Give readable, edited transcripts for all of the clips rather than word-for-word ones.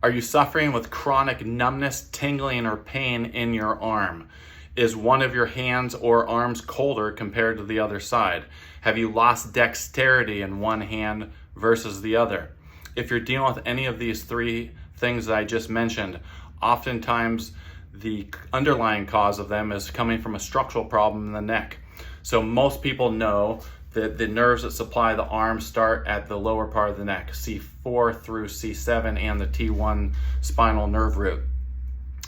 Are you suffering with chronic numbness, tingling, or pain in your arm? Is one of your hands or arms colder compared to the other side? Have you lost dexterity in one hand versus the other? If you're dealing with any of these three things that I just mentioned, oftentimes the underlying cause of them is coming from a structural problem in the neck. So most people know that the nerves that supply the arm start at the lower part of the neck, C4 through C7 and the T1 spinal nerve root.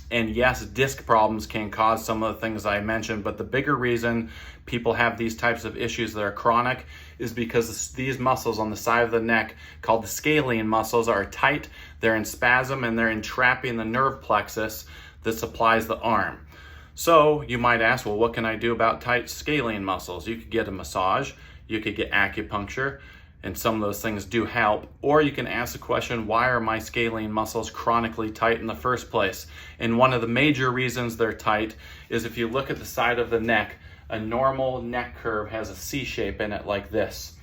And yes, disc problems can cause some of the things I mentioned, but the bigger reason people have these types of issues that are chronic is because these muscles on the side of the neck, called the scalene muscles, are tight, they're in spasm, and they're entrapping the nerve plexus that supplies the arm. So you might ask, well, what can I do about tight scalene muscles? You could get a massage, you could get acupuncture, and some of those things do help. Or you can ask the question, why are my scalene muscles chronically tight in the first place? And one of the major reasons they're tight is if you look at the side of the neck, a normal neck curve has a C shape in it like this.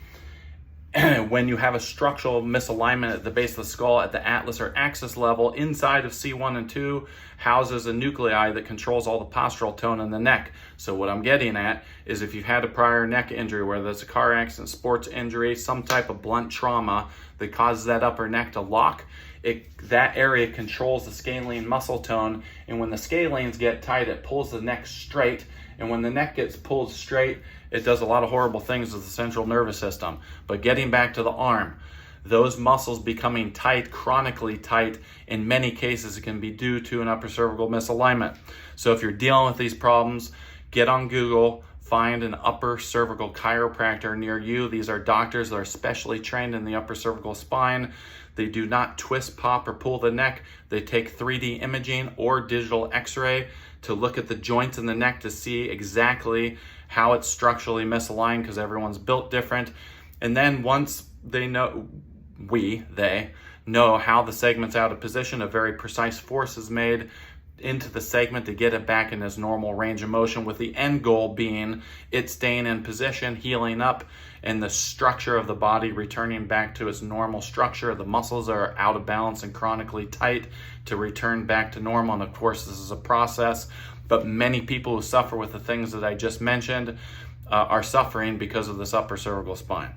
When you have a structural misalignment at the base of the skull at the atlas or axis level, inside of C1 and 2 houses a nuclei that controls all the postural tone in the neck. So what I'm getting at is if you've had a prior neck injury, whether it's a car accident, sports injury, some type of blunt trauma that causes that upper neck to lock, that area controls the scalene muscle tone, and when the scalenes get tight, it pulls the neck straight, and when the neck gets pulled straight, it does a lot of horrible things with the central nervous system. But getting back to the arm, those muscles becoming tight, chronically tight, in many cases it can be due to an upper cervical misalignment. So if you're dealing with these problems, get on Google, find an upper cervical chiropractor near you. These are doctors that are specially trained in the upper cervical spine. They do not twist, pop, or pull the neck. They take 3D imaging or digital x-ray to look at the joints in the neck to see exactly how it's structurally misaligned, because everyone's built different. And then once they know, they know how the segment's out of position, a very precise force is made into the segment to get it back in its normal range of motion, with the end goal being it staying in position, healing up, and the structure of the body returning back to its normal structure. The muscles are out of balance and chronically tight to return back to normal. And of course, this is a process, but many people who suffer with the things that I just mentioned are suffering because of this upper cervical spine.